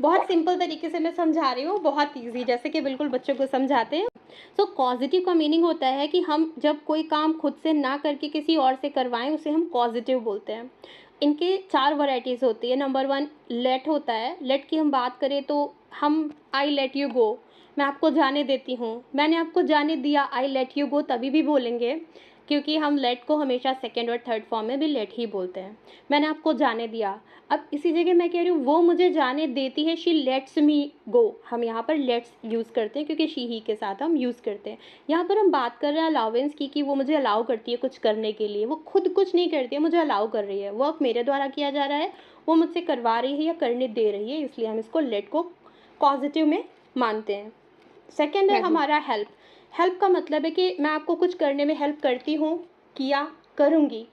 बहुत सिंपल तरीके से मैं समझा रही हूँ, बहुत ईज़ी, जैसे कि बिल्कुल बच्चों को समझाते हैं। सो पॉज़िटिव का मीनिंग होता है कि हम जब कोई काम खुद से ना करके किसी और से करवाएँ, उसे हम पॉज़िटिव बोलते हैं। इनके 4 वैराइटीज़ होती है। नंबर 1 लेट होता है। लेट की हम बात करें तो हम आई लेट यू गो, मैं आपको जाने देती हूँ, मैंने आपको जाने दिया, आई लेट यू गो तभी भी बोलेंगे, क्योंकि हम लेट को हमेशा सेकंड और थर्ड फॉर्म में भी लेट ही बोलते हैं। मैंने आपको जाने दिया। अब इसी जगह मैं कह रही हूँ वो मुझे जाने देती है, शी लेट्स मी गो। हम यहाँ पर लेट्स यूज़ करते हैं क्योंकि शी ही के साथ हम यूज़ करते हैं। यहाँ पर हम बात कर रहे हैं अलाउंस की, कि वो मुझे अलाउ करती है कुछ करने के लिए। वो खुद कुछ नहीं करती है, मुझे अलाउ कर रही है। वर्क मेरे द्वारा किया जा रहा है, वो मुझसे करवा रही है या करने दे रही है, इसलिए हम इसको लेट को पॉजिटिव में मानते हैं। सेकेंड है हमारा हेल्प। हेल्प का मतलब है कि मैं आपको कुछ करने में हेल्प करती हूँ, किया, करूँगी।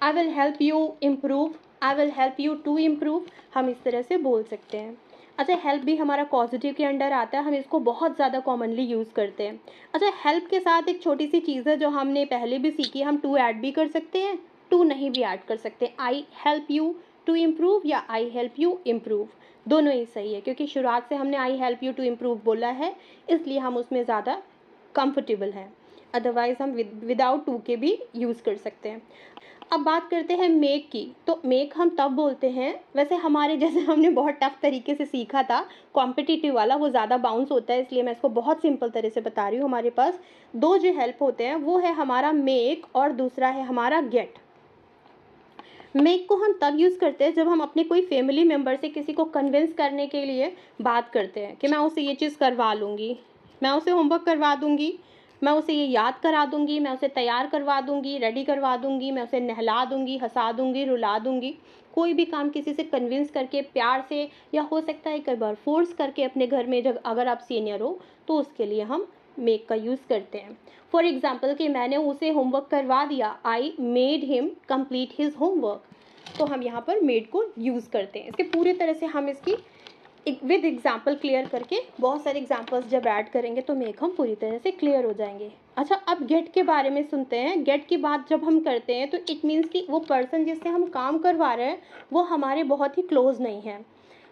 I will help you improve, I will help you to improve, हम इस तरह से बोल सकते हैं। अच्छा, हेल्प भी हमारा पॉजिटिव के अंडर आता है, हम इसको बहुत ज़्यादा कॉमनली यूज़ करते हैं। अच्छा, हेल्प के साथ एक छोटी सी चीज़ है जो हमने पहले भी सीखी, हम टू ऐड भी कर सकते हैं, टू नहीं भी ऐड कर सकते। I help you to improve या आई हेल्प यू इम्प्रूव, दोनों ही सही है, क्योंकि शुरुआत से हमने I help you to improve बोला है, इसलिए हम उसमें ज़्यादा कंफर्टेबल हैं। अदरवाइज़ हम विदाउट टू के भी यूज़ कर सकते हैं। अब बात करते हैं मेक की। तो मेक हम तब बोलते हैं, वैसे हमारे जैसे हमने बहुत टफ तरीके से सीखा था, कॉम्पिटिटिव वाला वो ज़्यादा बाउंस होता है, इसलिए मैं इसको बहुत सिंपल तरह से बता रही हूँ। हमारे पास दो जो हेल्प होते हैं वो है हमारा मेक और दूसरा है हमारा गेट। मेक को हम तब यूज़ करते हैं जब हम अपने कोई फैमिली मेम्बर से किसी को कन्विंस करने के लिए बात करते हैं कि मैं उसे ये चीज़ करवा लूँगी, मैं उसे होमवर्क करवा दूँगी, मैं उसे ये याद करा दूँगी, मैं उसे तैयार करवा दूँगी, रेडी करवा दूँगी, मैं उसे नहला दूँगी, हँसा दूँगी, रुला दूँगी। कोई भी काम किसी से कन्विंस करके प्यार से, या हो सकता है कई बार फ़ोर्स करके अपने घर में, जब अगर आप सीनियर हो तो उसके लिए हम मेक का यूज़ करते हैं। फॉर एग्ज़ाम्पल कि मैंने उसे होमवर्क करवा दिया, I made him complete his homework, तो हम यहाँ पर मेड को यूज़ करते हैं। इसके पूरे तरह से हम इसकी विद एग्जाम्पल क्लियर करके, बहुत सारे एग्जाम्पल्स जब ऐड करेंगे तो मेक हम पूरी तरह से क्लियर हो जाएंगे। अच्छा, अब गेट के बारे में सुनते हैं। गेट की बात जब हम करते हैं तो इट मीन्स कि वो पर्सन जिससे हम काम करवा रहे हैं वो हमारे बहुत ही क्लोज नहीं है।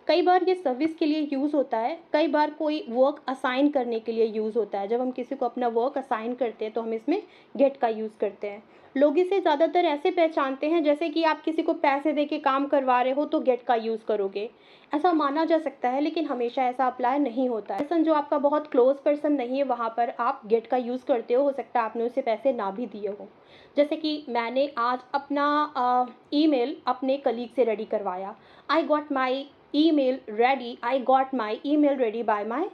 कई बार ये सर्विस के लिए यूज़ होता है, कई बार कोई वर्क असाइन करने के लिए यूज़ होता है। जब हम किसी को अपना वर्क असाइन करते हैं तो हम इसमें गेट का यूज़ करते हैं। लोग इसे ज़्यादातर ऐसे पहचानते हैं जैसे कि आप किसी को पैसे दे के काम करवा रहे हो तो गेट का यूज़ करोगे, ऐसा माना जा सकता है, लेकिन हमेशा ऐसा अप्लाई नहीं होता है। पर्सन जो आपका बहुत क्लोज पर्सन नहीं है वहाँ पर आप गेट का यूज़ करते हो सकता है आपने उसे पैसे ना भी दिए हो। जैसे कि मैंने आज अपना ईमेल अपने कलीग से रेडी करवाया, आई got my email ready, I got my email ready bye my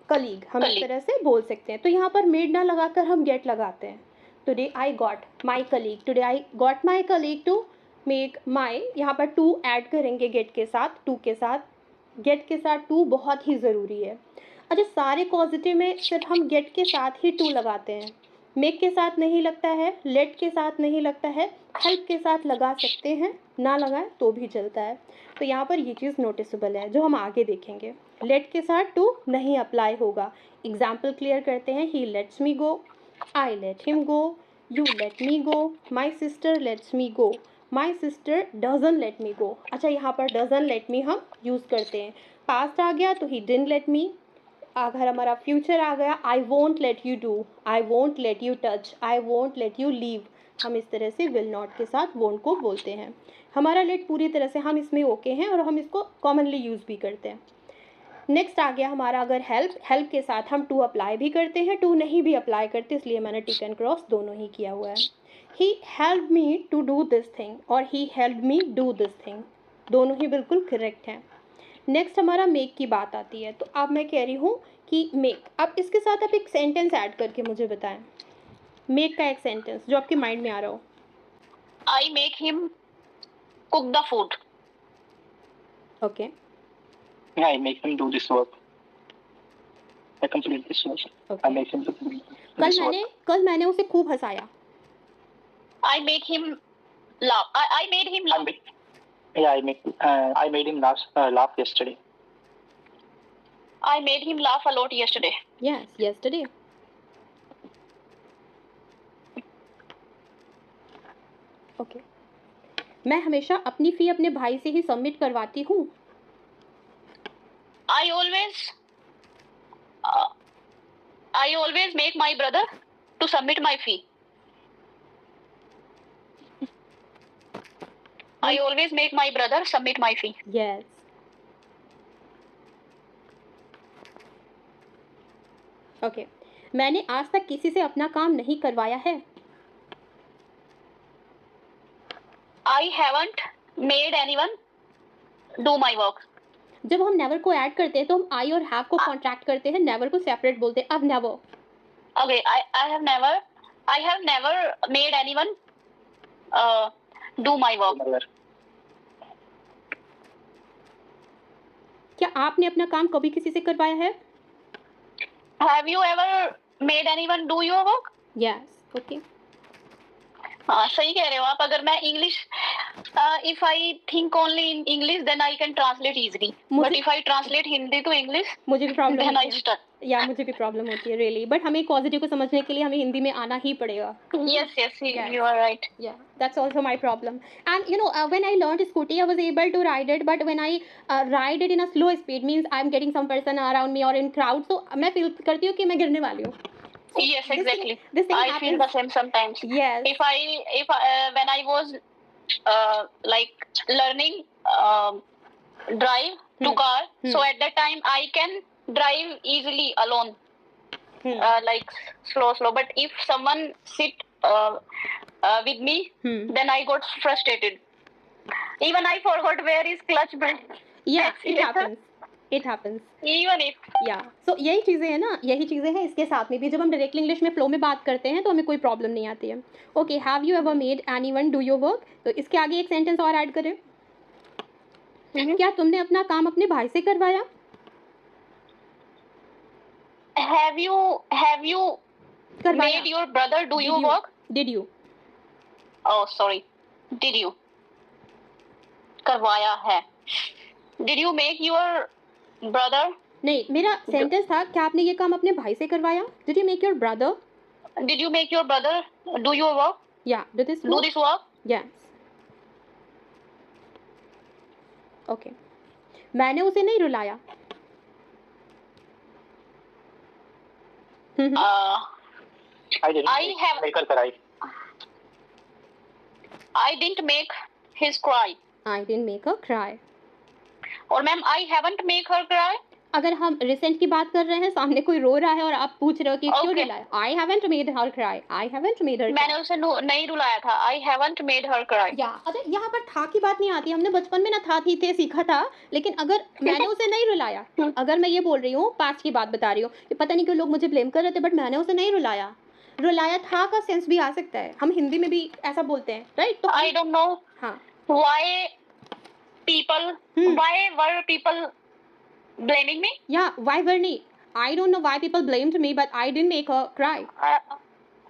colleague, हम इस तरह से बोल सकते हैं। तो यहाँ पर मेड ना लगाकर हम गेट लगाते हैं। Today I got my colleague, today I got my colleague to make my, यहाँ पर टू ऐड करेंगे गेट के साथ, टू के साथ, गेट के साथ टू बहुत ही ज़रूरी है। अच्छा, सारे पॉजिटिव में सिर्फ हम गेट के साथ ही टू लगाते हैं, मेक के साथ नहीं लगता है, लेट के साथ नहीं लगता है, हेल्प के साथ लगा सकते हैं, ना लगाएं तो भी चलता है। तो यहाँ पर ये चीज़ नोटिसेबल है जो हम आगे देखेंगे। लेट के साथ टू नहीं अप्लाई होगा। एग्जाम्पल क्लियर करते हैं, he lets me go, I let him go, you let me go, my sister lets me go, my sister doesn't let me go. अच्छा, यहाँ पर डजन लेट मी हम यूज़ करते हैं। पास्ट आ गया तो ही डिडंट लेट मी, अगर हमारा फ्यूचर आ गया, I won't let you do, I won't let you touch, I won't let you leave, हम इस तरह से विल नॉट के साथ वोंट को बोलते हैं। हमारा लेट पूरी तरह से हम इसमें ओके हैं और हम इसको कॉमनली यूज़ भी करते हैं। नेक्स्ट आ गया हमारा अगर हेल्प, हेल्प के साथ हम टू अप्लाई भी करते हैं, टू नहीं भी अप्लाई करते, इसलिए मैंने टिक एंड क्रॉस दोनों ही किया हुआ है। He help me to do this thing और he help me do this thing, दोनों ही बिल्कुल करेक्ट हैं। नेक्स्ट हमारा मेक की बात आती है, तो अब मैं कह रही हूँ कि मेक, अब इसके साथ आप एक सेंटेंस ऐड करके मुझे बताएं, मेक का एक सेंटेंस जो आपके माइंड में आ रहा हो। I make him cook the food, okay, I make him do this work, I complete this work, I make him to complete this work. कल मैंने उसे खूब हंसाया, I make him laugh, I made him laugh, I made him laugh yesterday, I made him laugh a lot yesterday. yes, yesterday. Okay, मैं हमेशा अपनी फ़ी अपने भाई से ही सबमिट करवाती हूँ, I always uh, I always make my brother to submit my fee. I always make my brother submit my fee. Yes. Okay मैंने आज तक किसी से अपना काम नहीं करवाया है. I haven't made anyone do my work. जब हम नेवर को ऐड करते हैं तो हम आई और हैव को कॉन्ट्रैक्ट करते हैं, नेवर को सेपरेट बोलते हैं. अब never. Okay, I have never made anyone do my work. क्या आपने अपना काम कभी किसी से करवाया है? Have you ever made anyone do your work? Yes. Okay हाँ सही कह रहे हो आप. अगर मैं English if I think only in English then I can translate easily. But if I translate Hindi to English मुझे भी प्रॉब्लम then I होती है. stuck. या मुझे भी प्रॉब्लम होती है रियली. बट हमें पॉजिटिव को समझने के लिए हमें हिंदी में आना ही पड़ेगा. Yes, Yes. you are right. Yeah, that's also my problem. And you know, when I learned scooty, I was able to ride it. But when I ride it in a slow speed, means I'm getting some person around me or in crowd, so मैं feel करती हूँ कि मैं गिरने वाली हूँ. Yes, exactly. This thing I feel the same sometimes. Yes. If when I was like learning drive to car, so at that time I can drive easily alone, like slow. But if someone sit with me, then I got frustrated. Even I forgot where is clutch brake. Yeah, it happens. It happens. Even if. Yeah. So यही चीज़ें हैं ना, यही चीज़ें हैं इसके साथ में भी. जब हम डायरेक्ट इंग्लिश में फ्लो में बात करते हैं तो हमें कोई प्रॉब्लम नहीं आती है. Okay, have you ever made anyone do your work? तो इसके आगे एक सेंटेंस और ऐड करें. क्या तुमने अपना काम अपने भाई से करवाया? Have you करवाया. made your brother do your work? Did you? Oh, sorry. Did you? करवाया है. Did you make your brother? नहीं, मेरा सेंटेंस था क्या आपने ये काम अपने भाई से करवाया? Did you make your brother? Did you make your brother do your work? Yeah. Do this work? Yes. Okay. मैंने उसे नहीं रुलाया. I didn't make his cry. I didn't make her cry. और ma'am I haven't make her cry. अगर हम recent की बात कर रहे हैं, सामने कोई रो रहा है और आप पूछ रहे हो कि क्यों रुलाया. I haven't made her cry. I haven't made her cry. मैंने उसे नहीं रुलाया था. I haven't made her cry. या अरे यहाँ पर था की बात नहीं आती. हमने बचपन में ना था थी थे सीखा था. लेकिन अगर मैंने उसे नहीं रुलाया, अगर मैं ये बोल रही हूँ, पास्ट की बात बता रही हूँ, पता नहीं क्यों लोग मुझे ब्लेम कर रहे थे, बट मैंने उसे नहीं रुलाया. रुलाया था का सेंस भी आ सकता है. हम हिंदी में भी ऐसा बोलते हैं, राइट? तो I don't know. हाँ. Why were people blaming me? Yeah, why were me? I don't know why people blamed me, but I didn't make her cry.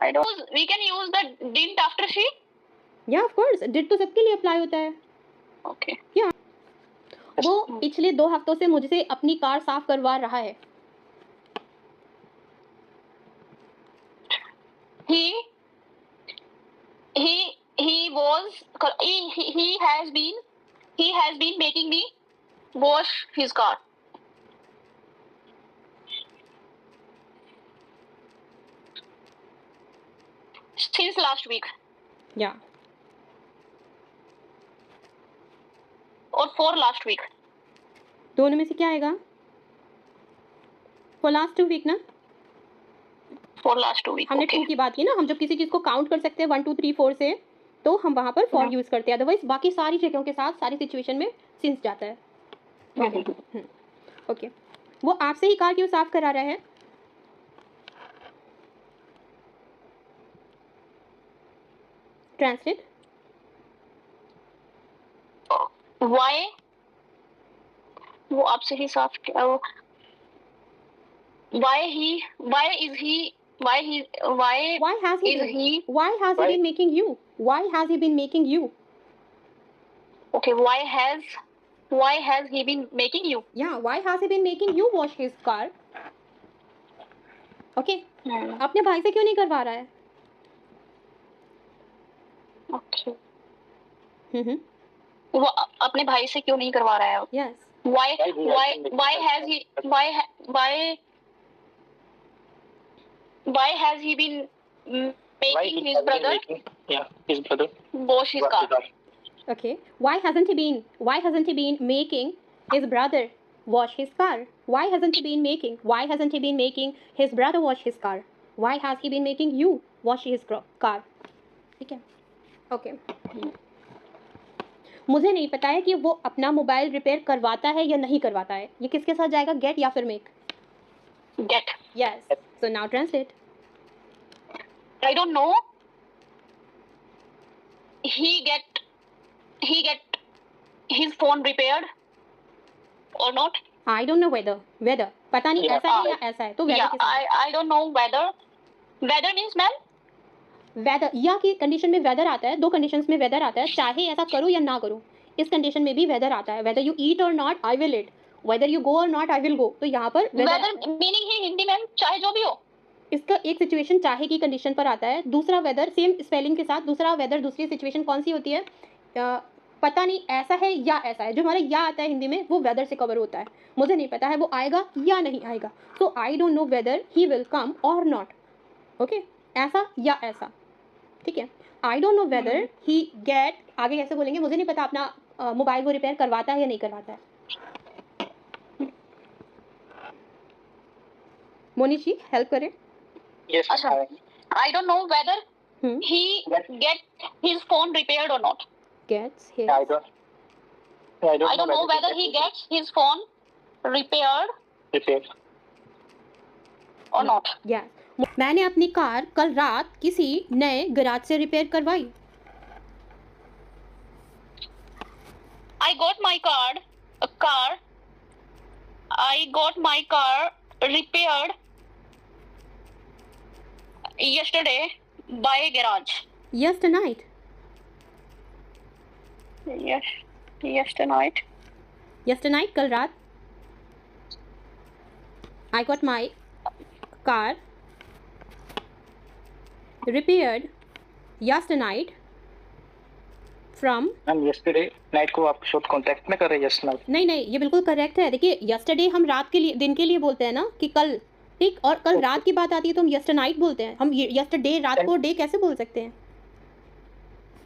I don't. We can use the didn't after she. Yeah, of course. Did तो सबके लिए apply होता है. Okay. Yeah. वो पिछले 2 हफ्तों से मुझसे अपनी कार साफ करवा रहा है. He has been making me wash his car. Since last week. Yeah. और for last week. दोनों में से क्या आएगा? For last 2 week ना? For last 2 week. हमने 2 की बात की ना. हम जब किसी चीज़ को काउंट कर सकते हैं 1 2 3 4 से, तो हम वहाँ पर for यूज़ करते हैं. अदरवाइज बाकी सारी जगहों के साथ सारी सिचुएशन में since जाता है. ओके. वो आपसे ही कार क्यों साफ करा रहा है? ट्रांसलेट. Why? वो आपसे ही साफ किया. Why has he been making you? Why has he been making you? Okay, why has he been making you? Yeah, why has he been making you wash his car? Okay. अपने भाई से क्यों नहीं करवा रहा है? Okay. वो अपने भाई से क्यों नहीं करवा रहा है? Yes. Why Why he why has been why making has he why has he been why making he his has been brother making his brother wash his wash car? his car? Okay. Why hasn't he been making his brother wash his car? Why hasn't he been making? Why hasn't he been making his brother wash his car? Why has he been making you wash his car? ठीक है. Okay. मुझे नहीं पता है कि वो अपना mobile repair करवाता है या नहीं करवाता है. ये किसके साथ जाएगा, गेट या फिर make? Get. Yes. So now translate. I don't know. He get his phone repaired or not? I don't know weather पता नहीं Yeah. ऐसा है या ऐसा है, तो वेदर Yeah, के साथ. I don't know whether. Whether means smell? Weather या की कंडीशन में वेदर आता है. दो कंडीशंस में वेदर आता है, चाहे ऐसा करो या ना करो. इस कंडीशन में भी वेदर आता है. वेदर यू ईट और not I will eat, whether you go और नॉट आई विल गो. तो यहाँ पर Whether meaning ही हिंदी में चाहे जो भी हो. इसका एक सिचुएशन चाहे की कंडीशन पर आता है, दूसरा वेदर सेम स्पेलिंग के साथ. दूसरा वेदर दूसरी सिचुएशन कौन सी होती है, पता नहीं ऐसा है या ऐसा है. जो हमारा या आता है हिंदी में वो वेदर से कवर होता है. मुझे नहीं पता है वो आएगा या नहीं आएगा. So I don't know whether he will come और नॉट. ओके, ऐसा या ऐसा. ठीक है. I don't know whether he get, आगे कैसे बोलेंगे मुझे नहीं पता, अपना मोबाइल वो रिपेयर करवाता है या नहीं करवाता है. मोनिश जी हेल्प करें. Yes. अच्छा. I don't know whether he get his phone repaired or not. Gets his. I don't know whether he gets his phone repaired or not. Yes. मैंने अपनी कार कल रात किसी नए गैराज से रिपेयर करवाई. I got my car repaired yesterday by a garage. Yesternight. Yes, yesternight. Yesternight कल रात. I got my car repaired yesternight from. Ma'am yesterday night को आप शॉर्ट कॉन्टेक्ट में कर रहे हैं yesterday. नहीं ये बिल्कुल करेक्ट है. देखिए yesterday हम रात के लिए, दिन के लिए बोलते हैं ना कि कल, ठीक. और कल रात की बात आती है तो हम yesternight बोलते हैं. हम yesterday रात को डे कैसे बोल सकते हैं?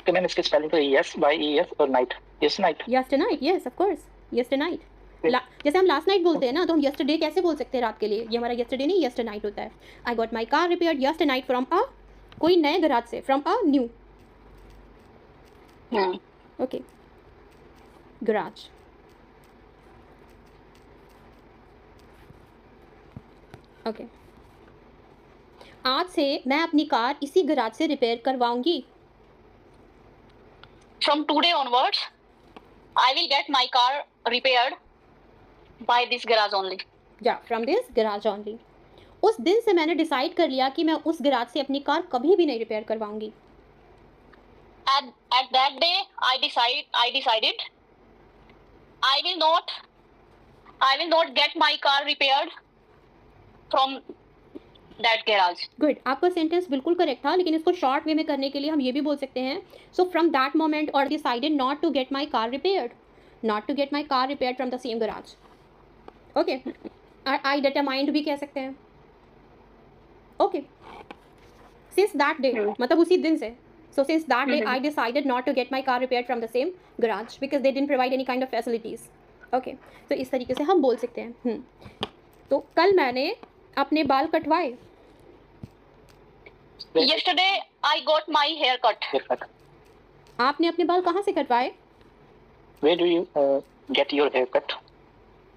तो मैंने इसकी स्पेलिंग तो yes by es और night. yesternight. yes of course yesternight. जैसे हम लास्ट नाइट बोलते हैं ना, तो हम yesterday कैसे बोल सकते हैं रात के लिए? ये हमारा yesterday नहीं yesternight होता है. I got my car repaired yesternight from a, कोई नए गैराज से, from a new. Okay, garage. Okay. आज से मैं अपनी कार इसी गैराज से repair करवाऊंगी. From today onwards, I will get my car repaired by this garage only. Yeah, from this garage only. उस दिन से मैंने डिसाइड कर लिया कि मैं उस गैराज से अपनी कार कभी भी नहीं repair करवाऊंगी. At that day, I decided I will not get my car repaired from that garage. Good. आपका सेंटेंस बिल्कुल करेक्ट था, लेकिन इसको शॉर्ट वे में करने के लिए हम ये भी बोल सकते हैं. सो फ्रॉम दैट मोमेंट और decided not to get my car repaired from the same garage. Okay. I determined भी कह सकते हैं. ओके. सिंस दैट डे, मतलब उसी दिन से. So since that day I decided not to get my car repaired from the same garage because they didn't provide any kind of facilities. Okay, तो इस तरीके से हम बोल सकते हैं. तो कल मैंने अपने बाल कटवाए. Yesterday, I got my hair cut. आपने अपने बाल कहाँ से कटवाए? Where do you get your haircut?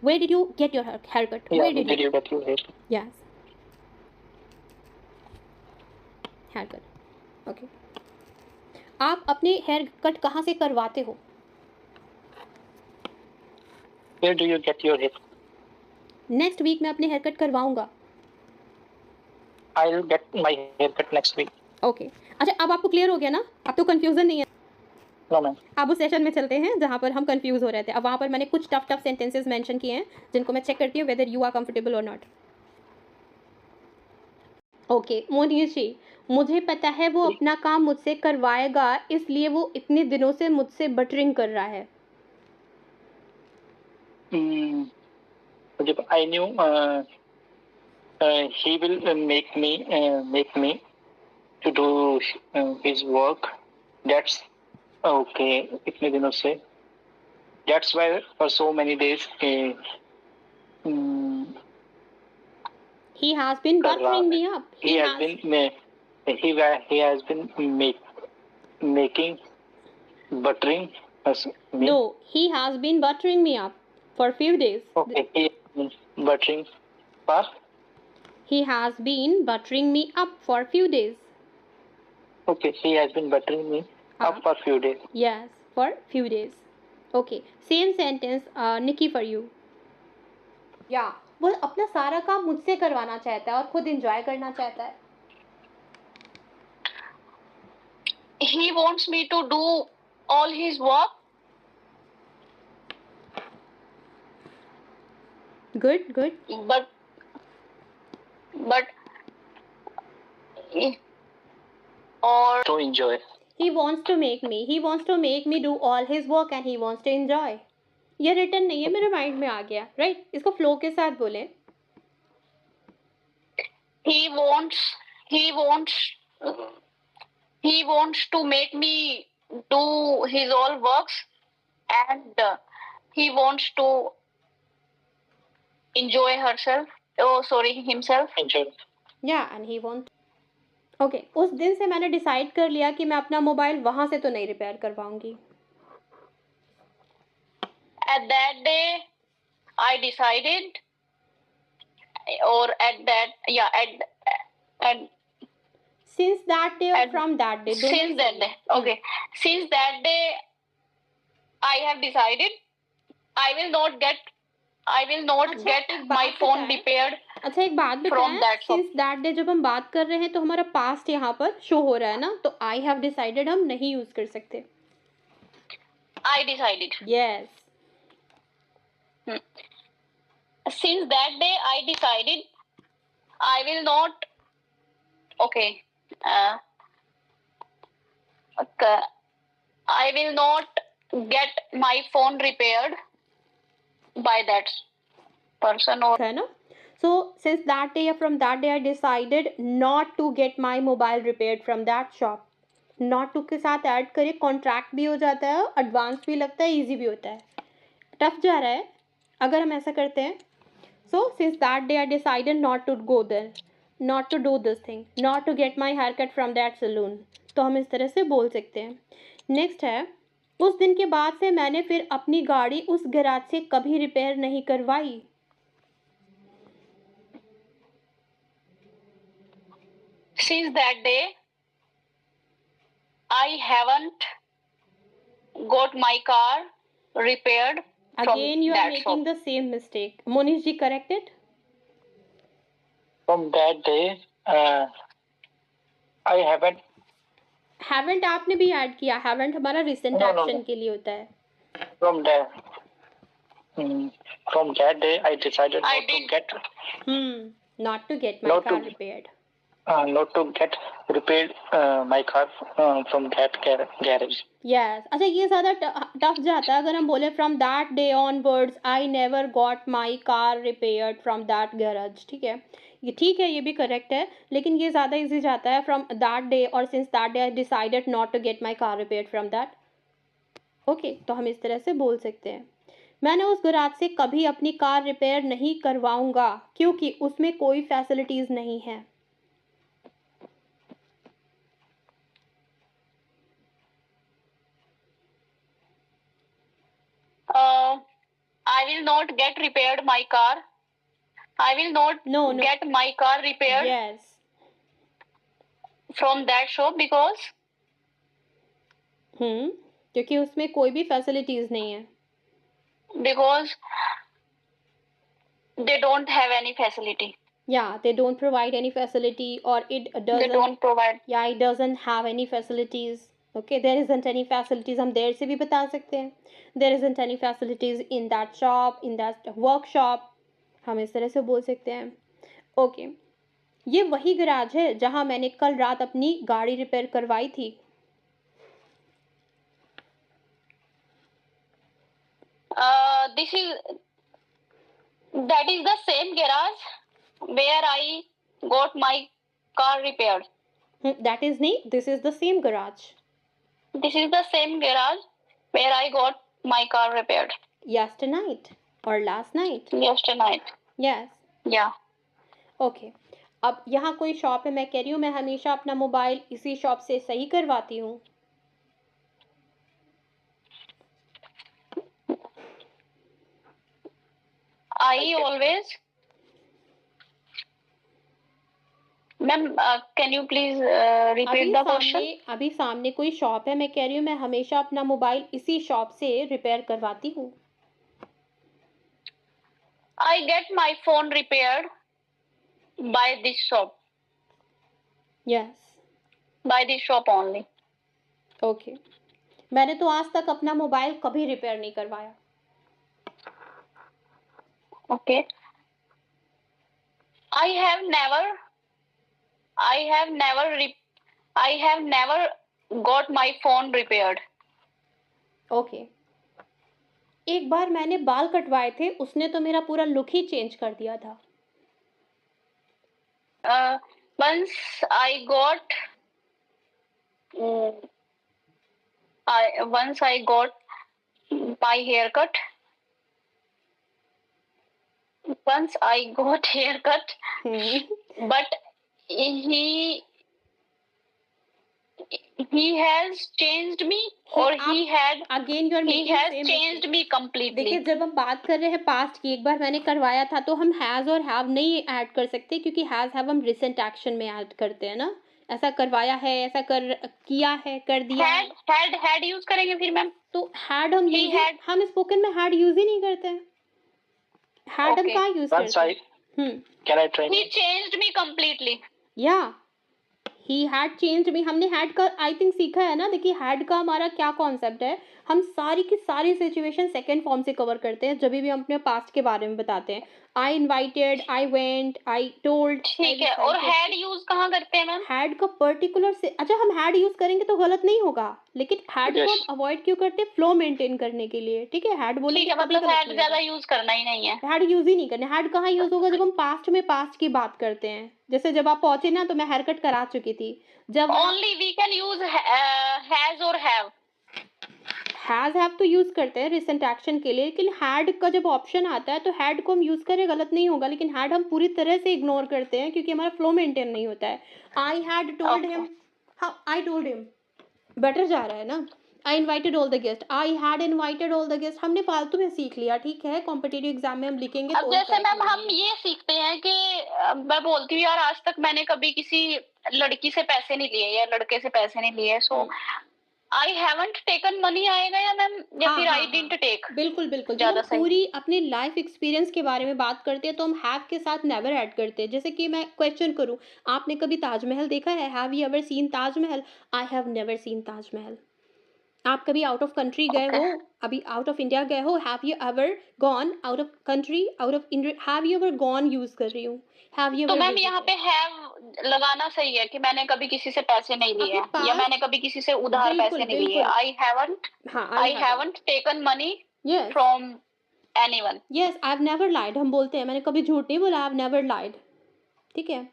Where did you get your haircut? Yeah, Where did you get your haircut? Yes. Haircut. Okay. आप अपने हेयर कट कहाँ से करवाते हो? Where do you get your haircut? Next week मैं अपने hair cut करवाऊंगा. I'll get my haircut next week. Okay. अच्छा, अब आपको क्लियर हो गया ना? अब तो कंफ्यूजन नहीं है. No ma'am. अब उस सेशन में चलते हैं जहाँ पर हम कंफ्यूज हो रहे थे. अब वहाँ पर मैंने कुछ टफ सेंटेंसेस मेंशन किए हैं जिनको मैं चेक करती हूँ वेदर यू आर कंफर्टेबल और नॉट. ओके मोनीश जी, मुझे पता है वो अपना काम मुझसे करवाएगा, इसलिए वो इतने दिनों से मुझसे बटरिंग कर रहा है. I knew he will make me to do his work. That's okay. इतने दिनों से. That's why for so many days He has been कर रहा buttering है. me up. He has been making buttering us me. No, he has been buttering me up for few days. Okay, he has been buttering for. He has been buttering me up for few days. Okay, he has been buttering me up for few days. Yes, for few days. Okay, same sentence, Nikki, for you. Yeah, वो अपना सारा काम मुझसे करवाना चाहता है और खुद एंजॉय करना चाहता है. He wants me to do all his work. Good. But or To enjoy. He wants to make me do all his work and he wants to enjoy. ये रिटर्न नहीं है, मेरे माइंड में आ गया, राइट? इसको फ्लो के साथ बोले. he wants to make me do his all works, and he wants to enjoy himself. Enjoy. Yeah, and he wants. Okay, उस दिन से मैंने डिसाइड कर लिया कि मैं अपना मोबाइल वहां से तो नहीं repair करवाऊंगी. At that day I decided, or at Since that day or from that day? since that day. Okay, since that day I have decided I will not get my phone repaired. अच्छा, एक बात बताएं. Since that day जब हम बात कर रहे हैं तो हमारा पास्ट यहाँ पर शो हो रहा है ना, तो I have decided हम नहीं यूज कर सकते. I decided. Yes. Since that day I decided I will not. Okay. I will not get my phone repaired by that person or. है ना? So since that day or from that day I decided not to get my mobile repaired from that shop. Not to के साथ add करें, contract भी हो जाता है, advance भी लगता है, इजी भी होता है. टफ जा रहा है अगर हम ऐसा करते हैं. So since that day I decided not to go there, not to do this thing, not to get my haircut from that saloon. तो हम इस तरह से बोल सकते हैं. नेक्स्ट है, उस दिन के बाद से मैंने फिर अपनी गाड़ी उस गैराज से कभी रिपेयर नहीं करवाई. Since that day I haven't got my car repaired. Again you are making the same mistake. Monish ji, correct it. From that day I haven't आपने भी ऐड किया. haven't हमारा recent action के लिए होता है. From that day I decided not to get my car repaired. Not to get repaired my car from that garage. Yes. अच्छा, ये ज़्यादा टफ जाता है अगर हम बोले from that day onwards I never got my car repaired from that garage. ठीक है, ये ठीक है, ये भी करेक्ट है, लेकिन ये ज़्यादा इजी जाता है from that day और since that day I decided not to get my car repaired from that. Okay, तो हम इस तरह से बोल सकते हैं, मैंने उस गैराज से कभी अपनी कार रिपेयर नहीं करवाऊंगा क्योंकि उसमें कोई फैसिलिटीज़ नहीं है. I will not get repaired my car. I will not get my car repaired. Yes. From that shop because. क्योंकि उसमें कोई भी फैसिलिटीज नहीं है. Because they don't have any facility. Yeah, they don't provide any facility, or it doesn't. They don't provide. Yeah, it doesn't have any facilities. Okay, there isn't any facilities. हम देर से भी बता सकते हैं. There isn't any facilities in that shop, in that workshop. हम इस तरह से बोल सकते हैं. Okay, ये वही गैराज है जहाँ मैंने कल रात अपनी गाड़ी रिपेयर करवाई थी. This is That is the same garage where I got my car repaired. That is नहीं, this is the same garage. This is the same garage where I got my car repaired. Yesterday night or last night? Yesterday night. Yes. Yeah. Okay अब यहाँ कोई shop है, मैं कह रही हूँ मैं हमेशा अपना मोबाइल इसी शॉप से सही करवाती हूँ. I always. Ma'am, can you please repeat the question? अभी सामने कोई शॉप है, मैं कह रही हूँ मैं हमेशा अपना मोबाइल इसी शॉप से रिपेयर करवाती हूँ. I get my phone repaired by this shop. Yes. By this shop only. Okay मैंने तो आज तक अपना मोबाइल कभी रिपेयर नहीं करवाया. Okay. I have never got my phone repaired. Okay एक बार मैंने बाल कटवाए थे, उसने तो मेरा पूरा लुक ही चेंज कर दिया था. Once I got my haircut. Once I got haircut, but he has changed me, or he has changed me completely. देखिए जब हम बात कर रहे हैं पास्ट की, एक बार मैंने करवाया था तो हम हैज और हैव नहीं ऐड कर सकते, क्योंकि हैज हैव हम रिसेंट एक्शन में ऐड करते हैं ना. ऐसा करवाया है, ऐसा किया है, कर दिया है. Had यूज करेंगे फिर मैम. तो हैड हम स्पोकन में हैड यूज ही नहीं करते हैं. हैड हम कहाँ यूज करते हैं? Can I try? He changed me completely. या he had changed me. हमने had का आई थिंक सीखा है ना. देखिए had का हमारा क्या कॉन्सेप्ट है, हम सारी की सारी सिचुएशन सेकेंड फॉर्म से कवर करते हैं जब भी हम अपने पास्ट के बारे में बताते हैं. I invited, I went, I told. ठीक है. और had यूज कहाँ करते हैं मैम? had का पर्टिकुलर से, अच्छा हम had यूज करेंगे तो गलत नहीं होगा, लेकिन had को हम अवॉइड क्यों करते हैं? फ्लो मेंटेन करने के लिए. ठीक है had बोलेंगे मतलब had ज्यादा यूज करना ही नहीं है. had यूज ही नहीं करना. had कहाँ यूज होगा? जब हम पास्ट में पास्ट की बात करते हैं. जैसे जब आप पहुंचे ना तो मैं हेयर कट करा चुकी थी. जब only we can use has और हैव. हैज हैव तो यूज करते हैं रिसेंट एक्शन के लिए, लेकिन हैड का जब ऑप्शन आता है तो हैड को हम यूज करें गलत नहीं होगा, लेकिन हैड हम पूरी तरह से इग्नोर करते हैं क्योंकि हमारा फ्लो मेंटेन नहीं होता है. आई हैड टोल्ड हिम, हाँ आई टोल्ड हिम बेटर जा रहा है ना. I invited all the guest, I had invited all the guest हमने फालतू में सीख लिया. ठीक है कॉम्पिटिटिव एग्जाम में हम लिखेंगे. अब जैसे मैम हम ये सीखते हैं कि मैं बोलती हूँ यार आज तक मैंने कभी किसी लड़की से पैसे नहीं लिए या लड़के से पैसे नहीं लिए, सो आई हैवंट टेकन मनी आएगा या मैम, या फिर आई डिडंट टेक. बिल्कुल बिल्कुल. जब हम पूरी अपने लाइफ एक्सपीरियंस के बारे में बात करते हैं तो हम हैव के साथ नेवर ऐड करते हैं. जैसे कि मैं क्वेश्चन करूं, आपने कभी ताजमहल देखा है? Have you ever seen Taj Mahal? I have never seen Taj Mahal. आप कभी आउट ऑफ कंट्री गए हो? अभी आउट ऑफ इंडिया गए हो? Have you ever gone out of country, out of India? Have you ever gone use कर रही हूँ. हैव यू तो मैम यहाँ पे हैव लगाना सही है कि मैंने कभी किसी से पैसे नहीं लिए या मैंने कभी किसी से उधार पैसे नहीं लिए. I haven't taken money from anyone. Yes I have never lied हम बोलते हैं, मैंने कभी झूठ नहीं बोला. I have never lied. ठीक है.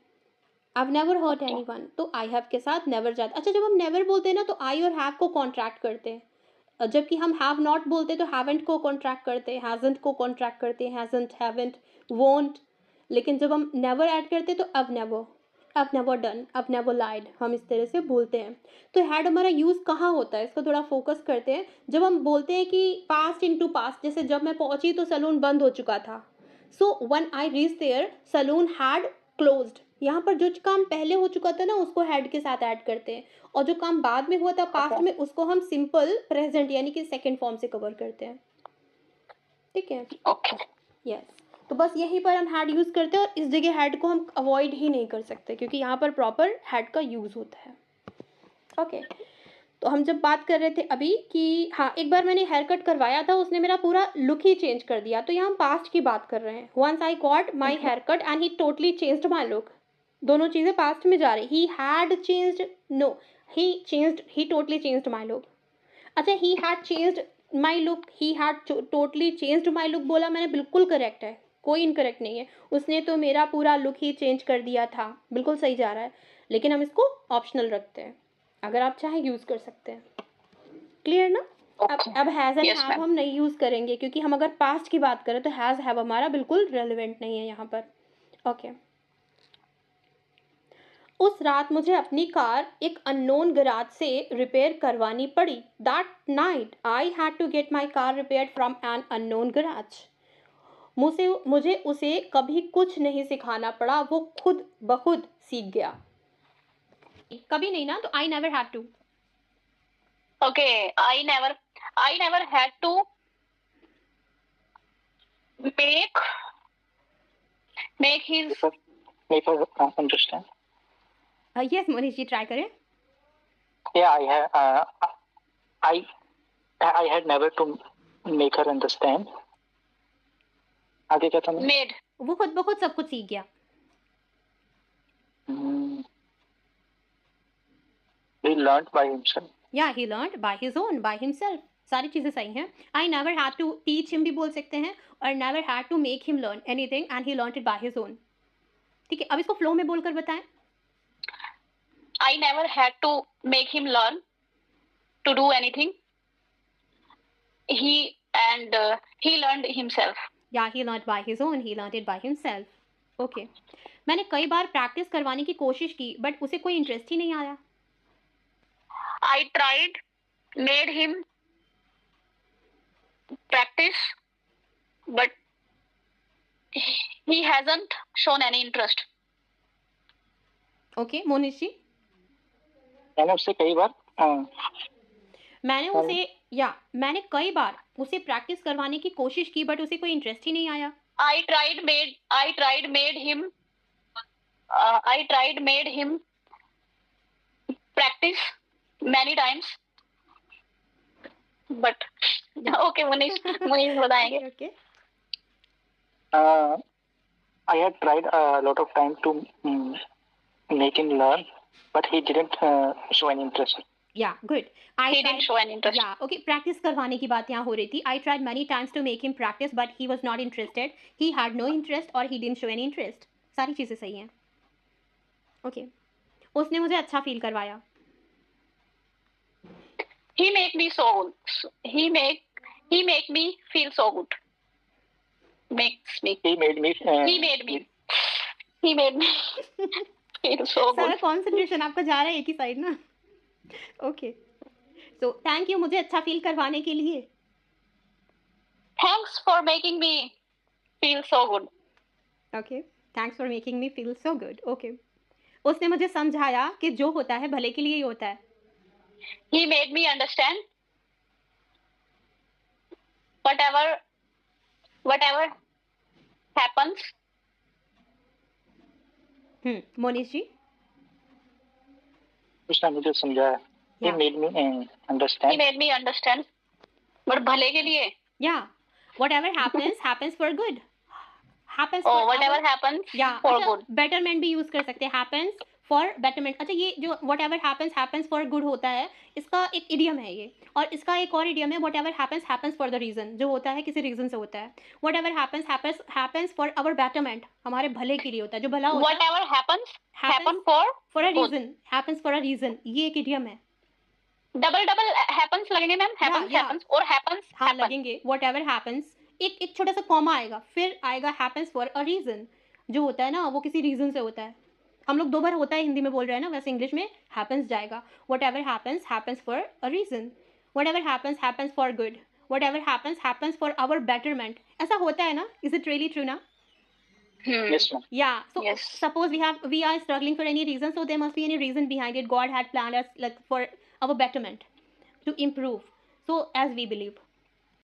I've never hurt anyone. तो I have के साथ never जाता. अच्छा जब हम never बोलते हैं ना तो I और have को कॉन्ट्रैक्ट करते हैं, जबकि हम have not बोलते तो haven't को कॉन्ट्रैक्ट करते हैं, hasn't को कॉन्ट्रैक्ट करते हैं, hasn't, haven't, won't. लेकिन जब हम never ऐड करते हैं तो I've never done, I've never lied, हम इस तरह से बोलते हैं. तो had हमारा यूज़ कहाँ होता है, इसको थोड़ा फोकस करते हैं. जब हम बोलते हैं कि past into past, जैसे जब मैं पहुंची तो सैलून बंद हो चुका था. So when I reached there, saloon had closed. यहाँ पर जो काम पहले हो चुका था ना उसको हैड के साथ ऐड करते हैं, और जो काम बाद में हुआ था पास्ट में उसको हम सिंपल प्रेजेंट यानी कि सेकंड फॉर्म से कवर करते हैं. ठीक है. यस. तो बस यहीं पर हम हैड यूज करते हैं और इस जगह हैड को हम अवॉइड ही नहीं कर सकते क्योंकि यहाँ पर प्रॉपर हैड का यूज होता है. ओके. तो हम जब बात कर रहे थे अभी कि हाँ एक बार मैंने हेयर कट करवाया था, उसने मेरा पूरा लुक ही चेंज कर दिया. तो यहाँ हम पास्ट की बात कर रहे हैं. Once I got my hair cut and he totally changed my look. दोनों चीज़ें पास्ट में जा रही. He had changed, no he totally changed my look. अच्छा he had changed my look, he had totally changed my look बोला मैंने, बिल्कुल correct है. कोई इनकरेक्ट नहीं है, उसने तो मेरा पूरा लुक ही चेंज कर दिया था, बिल्कुल सही जा रहा है, लेकिन हम इसको ऑप्शनल रखते हैं, अगर आप चाहें यूज़ कर सकते हैं। क्लियर ना? अब हैज़ एंड हैव हम नहीं यूज़ करेंगे, क्योंकि हम अगर पास्ट की बात करें तो हैज़ हैव हमारा बिल्कुल रेलिवेंट नहीं है यहाँ पर। ओके। उस रात मुझे अपनी कार एक अननोन गैराज से रिपेयर करवानी पड़ी। That night I had to get my car repaired from an unknown garage. मुझे उसे कभी कुछ नहीं सिखाना पड़ा, वो खुद ब खुद सीख गया। कभी नहीं ना, तो I never had to. Okay, I never had to make his Make her understand. Yes, Monish ji try करें। Yeah, I had never to make her understand. आगे क्या था? made. वो खुद ब खुद सब कुछ सीख गया। He learned by himself. Yeah, he learned by his own, by himself. सारी चीज़ें सही हैं। I never had to teach him भी बोल सकते हैं, और never had to make him learn anything and he learned it by his own. ठीक है, अब इसको फ्लो में बोलकर बताएं। I never had to make him learn to do anything. He learned himself. Yeah, he learned by his own, he learned it by himself. Okay. मैंने कई बार practice करवाने की कोशिश की, बट उसे कोई इंटरेस्ट ही नहीं आया। I tried, made him practice, but he hasn't shown any interest. Okay, Monish जी। मैंने उससे कई बार मैंने कई बार उसे प्रैक्टिस करवाने की कोशिश की, बट उसे कोई इंटरेस्ट ही नहीं आया। I tried, made him practice many times, but okay, Manish बताएंगे। Okay. I had tried a lot of time to make him learn, but he didn't show any interest. Yeah, good. He didn't show any interest. Yeah, okay. Practice करवाने की बात यहाँ हो रही थी। I tried many times to make him practice, but he was not interested. He had no interest or he didn't show any interest. सारी चीज़ें सही हैं। Okay. उसने मुझे अच्छा फील करवाया। He make me so good. He make me feel so good. Makes me. He made me. He made me feel so good. सारा concentration आपका जा रहा है एक ही साइड ना। ओके, सो थैंक यू मुझे अच्छा फील करवाने के लिए। Thanks for making me feel so good. Okay, thanks for making me feel so good. Okay, उसने मुझे समझाया कि जो होता है भले के लिए ही होता है। He made me understand whatever happens. Monish जी। उसने मुझे समझाया। He made me understand. He made me understand, but भले के लिए। Yeah, whatever happens happens for good. Happens for whatever happens for good. betterment भी यूज कर सकते हैं, happens for betterment। अच्छा, ये जो whatever happens for good होता है, इसका एक इडियम है ये, और इसका एक और इडियम है whatever happens for the reason, जो होता है किसी रीजन से होता है। whatever happens for our betterment, हमारे भले के लिए होता है, जो भला होता है। whatever happen for a reason, happens for a reason, ये एक इडियम है। डबल happens लगेंगे मैम, happens और happens हाँ लगेंगे। whatever happens, एक छोटा सा कॉमा आएगा, फिर आएगा happens for a reason, जो होता है ना वो किसी रीजन से होता है। हम लोग दो बार होता है हिंदी में बोल रहे हैं ना, वैसे इंग्लिश में happens जाएगा। whatever happens for a reason, whatever happens for good, whatever happens for our betterment, ऐसा होता है ना? Is it really true ना? Yes, ma'am. Yeah, so yes. Suppose we are struggling for any reason, so there must be any reason behind it. God had planned us like for our betterment, to improve, so as we believe.